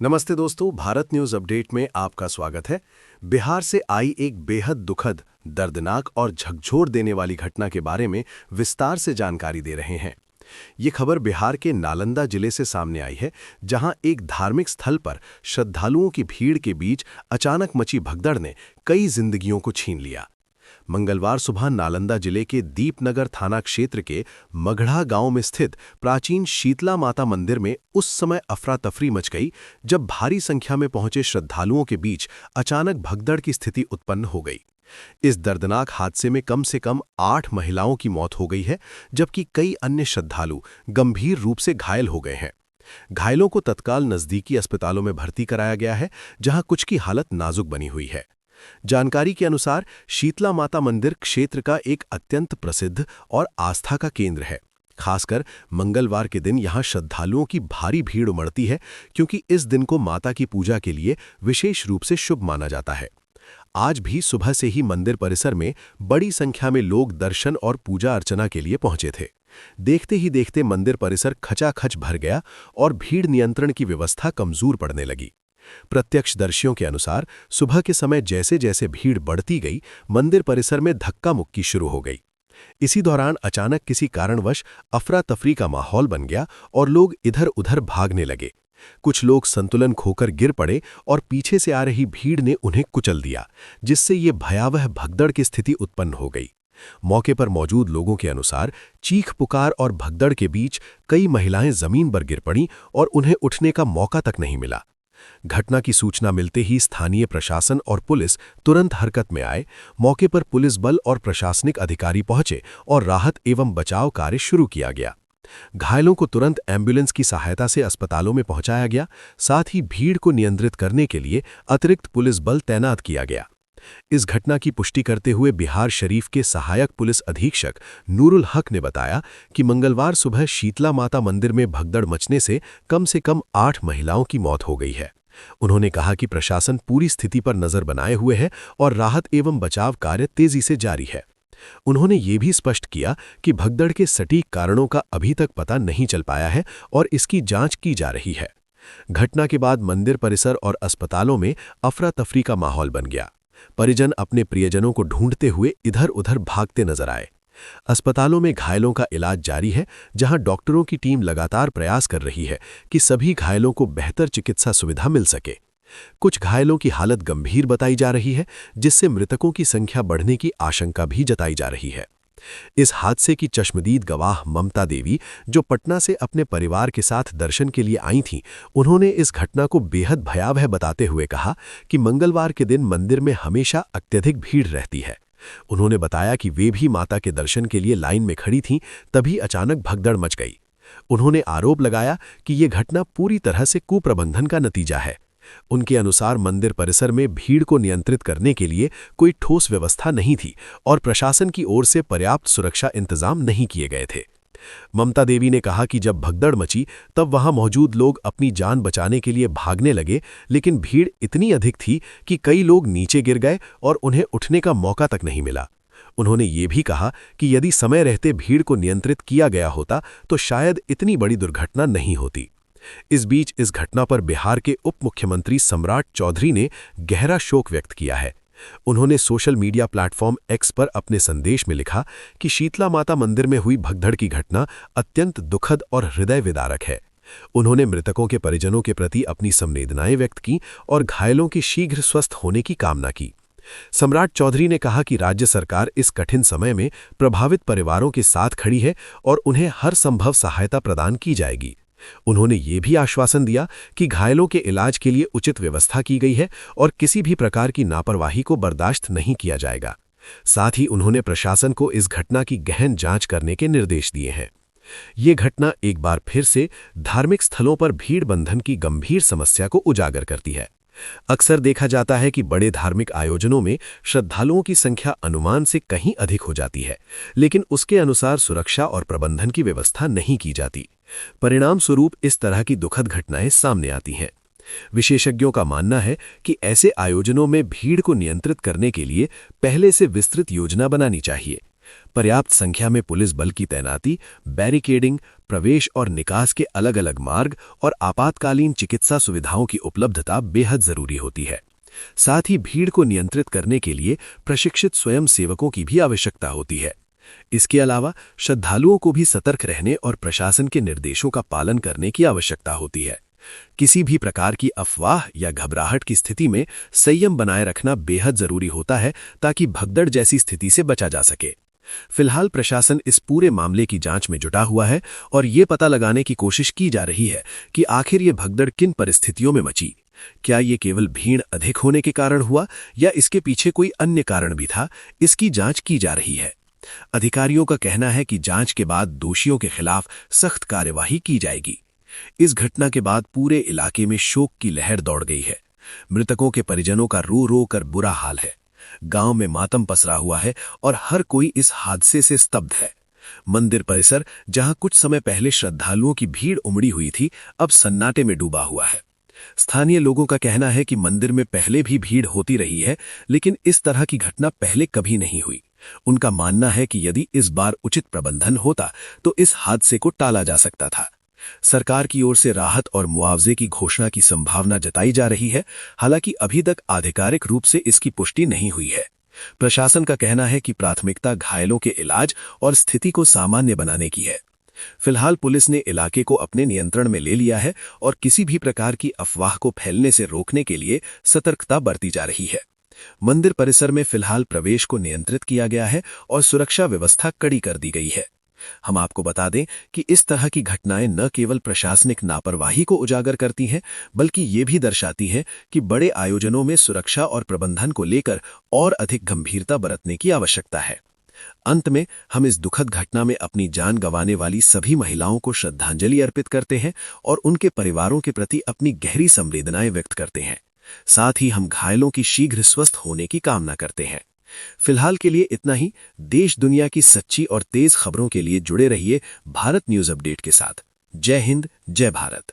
नमस्ते दोस्तों, Bharat news update में आपका स्वागत है। बिहार से आई एक बेहद दुखद, दर्दनाक और झकझोर देने वाली घटना के बारे में विस्तार से जानकारी दे रहे हैं। ये खबर बिहार के नालंदा जिले से सामने आई है, जहां एक धार्मिक स्थल पर श्रद्धालुओं की भीड़ के बीच अचानक मची भगदड़ ने कई जिंदगियों को छीन लिया। मंगलवार सुबह नालंदा जिले के दीपनगर थाना क्षेत्र के मगढ़ा गांव में स्थित प्राचीन शीतला माता मंदिर में उस समय अफरा तफरी मच गई जब भारी संख्या में पहुंचे श्रद्धालुओं के बीच अचानक भगदड़ की स्थिति उत्पन्न हो गई। इस दर्दनाक हादसे में कम से कम 8 महिलाओं की मौत हो गई है, जबकि कई अन्य श्रद्धालु गंभीर रूप से घायल हो गए हैं। घायलों को तत्काल नजदीकी अस्पतालों में भर्ती कराया गया है, जहां कुछ की हालत नाजुक बनी हुई है। जानकारी के अनुसार शीतला माता मंदिर क्षेत्र का एक अत्यंत प्रसिद्ध और आस्था का केंद्र है। खासकर मंगलवार के दिन यहां श्रद्धालुओं की भारी भीड़ उमड़ती है, क्योंकि इस दिन को माता की पूजा के लिए विशेष रूप से शुभ माना जाता है। आज भी सुबह से ही मंदिर परिसर में बड़ी संख्या में लोग दर्शन और पूजा अर्चना के लिए पहुंचे थे। देखते ही देखते मंदिर परिसर खचाखच भर गया और भीड़ नियंत्रण की व्यवस्था कमजोर पड़ने लगी। प्रत्यक्षदर्शियों के अनुसार सुबह के समय जैसे जैसे भीड़ बढ़ती गई, मंदिर परिसर में धक्का मुक्की शुरू हो गई। इसी दौरान अचानक किसी कारणवश अफरा तफरी का माहौल बन गया और लोग इधर उधर भागने लगे। कुछ लोग संतुलन खोकर गिर पड़े और पीछे से आ रही भीड़ ने उन्हें कुचल दिया, जिससे ये भयावह भगदड़ की स्थिति उत्पन्न हो गई। मौके पर मौजूद लोगों के अनुसार चीख पुकार और भगदड़ के बीच कई महिलाएं जमीन पर गिर पड़ीं और उन्हें उठने का मौका तक नहीं मिला। घटना की सूचना मिलते ही स्थानीय प्रशासन और पुलिस तुरंत हरकत में आए। मौके पर पुलिस बल और प्रशासनिक अधिकारी पहुंचे और राहत एवं बचाव कार्य शुरू किया गया। घायलों को तुरंत एम्बुलेंस की सहायता से अस्पतालों में पहुंचाया गया। साथ ही भीड़ को नियंत्रित करने के लिए अतिरिक्त पुलिस बल तैनात किया गया। इस घटना की पुष्टि करते हुए बिहार शरीफ के सहायक पुलिस अधीक्षक नूरुल हक ने बताया कि मंगलवार सुबह शीतला माता मंदिर में भगदड़ मचने से कम 8 महिलाओं की मौत हो गई है। उन्होंने कहा कि प्रशासन पूरी स्थिति पर नजर बनाए हुए है और राहत एवं बचाव कार्य तेजी से जारी है। उन्होंने ये भी स्पष्ट किया कि भगदड़ के सटीक कारणों का अभी तक पता नहीं चल पाया है और इसकी जांच की जा रही है। घटना के बाद मंदिर परिसर और अस्पतालों में अफरा तफरी का माहौल बन गया। परिजन अपने प्रियजनों को ढूंढते हुए इधर उधर भागते नजर आए। अस्पतालों में घायलों का इलाज जारी है, जहां डॉक्टरों की टीम लगातार प्रयास कर रही है कि सभी घायलों को बेहतर चिकित्सा सुविधा मिल सके। कुछ घायलों की हालत गंभीर बताई जा रही है, जिससे मृतकों की संख्या बढ़ने की आशंका भी जताई जा रही है। इस हादसे की चश्मदीद गवाह ममता देवी, जो पटना से अपने परिवार के साथ दर्शन के लिए आई थीं, उन्होंने इस घटना को बेहद भयावह बताते हुए कहा कि मंगलवार के दिन मंदिर में हमेशा अत्यधिक भीड़ रहती है। उन्होंने बताया कि वे भी माता के दर्शन के लिए लाइन में खड़ी थीं, तभी अचानक भगदड़ मच गई। उन्होंने आरोप लगाया कि ये घटना पूरी तरह से कुप्रबंधन का नतीजा है। उनके अनुसार मंदिर परिसर में भीड़ को नियंत्रित करने के लिए कोई ठोस व्यवस्था नहीं थी और प्रशासन की ओर से पर्याप्त सुरक्षा इंतजाम नहीं किए गए थे। ममता देवी ने कहा कि जब भगदड़ मची तब वहां मौजूद लोग अपनी जान बचाने के लिए भागने लगे, लेकिन भीड़ इतनी अधिक थी कि कई लोग नीचे गिर गए और उन्हें उठने का मौका तक नहीं मिला। उन्होंने ये भी कहा कि यदि समय रहते भीड़ को नियंत्रित किया गया होता तो शायद इतनी बड़ी दुर्घटना नहीं होती। इस बीच इस घटना पर बिहार के उप मुख्यमंत्री सम्राट चौधरी ने गहरा शोक व्यक्त किया है। उन्होंने सोशल मीडिया प्लेटफॉर्म एक्स पर अपने संदेश में लिखा कि शीतला माता मंदिर में हुई भगदड़ की घटना अत्यंत दुखद और हृदय विदारक है। उन्होंने मृतकों के परिजनों के प्रति अपनी संवेदनाएं व्यक्त की और घायलों के शीघ्र स्वस्थ होने की कामना की। सम्राट चौधरी ने कहा कि राज्य सरकार इस कठिन समय में प्रभावित परिवारों के साथ खड़ी है और उन्हें हर संभव सहायता प्रदान की जाएगी। उन्होंने ये भी आश्वासन दिया कि घायलों के इलाज के लिए उचित व्यवस्था की गई है और किसी भी प्रकार की लापरवाही को बर्दाश्त नहीं किया जाएगा। साथ ही उन्होंने प्रशासन को इस घटना की गहन जांच करने के निर्देश दिए हैं। ये घटना एक बार फिर से धार्मिक स्थलों पर भीड़ बंधन की गंभीर समस्या को उजागर करती है। अक्सर देखा जाता है कि बड़े धार्मिक आयोजनों में श्रद्धालुओं की संख्या अनुमान से कहीं अधिक हो जाती है, लेकिन उसके अनुसार सुरक्षा और प्रबंधन की व्यवस्था नहीं की जाती। परिणाम स्वरूप इस तरह की दुखद घटनाएं सामने आती हैं। विशेषज्ञों का मानना है कि ऐसे आयोजनों में भीड़ को नियंत्रित करने के लिए पहले से विस्तृत योजना बनानी चाहिए। पर्याप्त संख्या में पुलिस बल की तैनाती, बैरिकेडिंग, प्रवेश और निकास के अलग-अलग मार्ग और आपातकालीन चिकित्सा सुविधाओं की उपलब्धता बेहद जरूरी होती है। साथ ही भीड़ को नियंत्रित करने के लिए प्रशिक्षित स्वयंसेवकों की भी आवश्यकता होती है। इसके अलावा श्रद्धालुओं को भी सतर्क रहने और प्रशासन के निर्देशों का पालन करने की आवश्यकता होती है। किसी भी प्रकार की अफवाह या घबराहट की स्थिति में संयम बनाए रखना बेहद जरूरी होता है ताकि भगदड़ जैसी स्थिति से बचा जा सके। फिलहाल प्रशासन इस पूरे मामले की जांच में जुटा हुआ है और ये पता लगाने की कोशिश की जा रही है कि आखिर ये भगदड़ किन परिस्थितियों में मची। क्या ये केवल भीड़ अधिक होने के कारण हुआ या इसके पीछे कोई अन्य कारण भी था, इसकी जांच की जा रही है। अधिकारियों का कहना है कि जांच के बाद दोषियों के खिलाफ सख्त कार्यवाही की जाएगी। इस घटना के बाद पूरे इलाके में शोक की लहर दौड़ गई है। मृतकों के परिजनों का रो रो कर बुरा हाल है। गांव में मातम पसरा हुआ है और हर कोई इस हादसे से स्तब्ध है। मंदिर परिसर, जहां कुछ समय पहले श्रद्धालुओं की भीड़ उमड़ी हुई थी, अब सन्नाटे में डूबा हुआ है। स्थानीय लोगों का कहना है कि मंदिर में पहले भी भीड़ होती रही है, लेकिन इस तरह की घटना पहले कभी नहीं हुई। उनका मानना है कि यदि इस बार उचित प्रबंधन होता तो इस हादसे को टाला जा सकता था। सरकार की ओर से राहत और मुआवजे की घोषणा की संभावना जताई जा रही है, हालांकि अभी तक आधिकारिक रूप से इसकी पुष्टि नहीं हुई है। प्रशासन का कहना है कि प्राथमिकता घायलों के इलाज और स्थिति को सामान्य बनाने की है। फिलहाल पुलिस ने इलाके को अपने नियंत्रण में ले लिया है और किसी भी प्रकार की अफवाह को फैलने से रोकने के लिए सतर्कता बरती जा रही है। मंदिर परिसर में फिलहाल प्रवेश को नियंत्रित किया गया है और सुरक्षा व्यवस्था कड़ी कर दी गई है। हम आपको बता दें कि इस तरह की घटनाएं न केवल प्रशासनिक लापरवाही को उजागर करती हैं, बल्कि ये भी दर्शाती हैं कि बड़े आयोजनों में सुरक्षा और प्रबंधन को लेकर और अधिक गंभीरता बरतने की आवश्यकता है। अंत में हम इस दुखद घटना में अपनी जान गंवाने वाली सभी महिलाओं को श्रद्धांजलि अर्पित करते हैं और उनके परिवारों के प्रति अपनी गहरी संवेदनाएं व्यक्त करते हैं। साथ ही हम घायलों की शीघ्र स्वस्थ होने की कामना करते हैं। फिलहाल के लिए इतना ही। देश दुनिया की सच्ची और तेज खबरों के लिए जुड़े रहिए भारत न्यूज अपडेट के साथ। जय हिंद, जय भारत।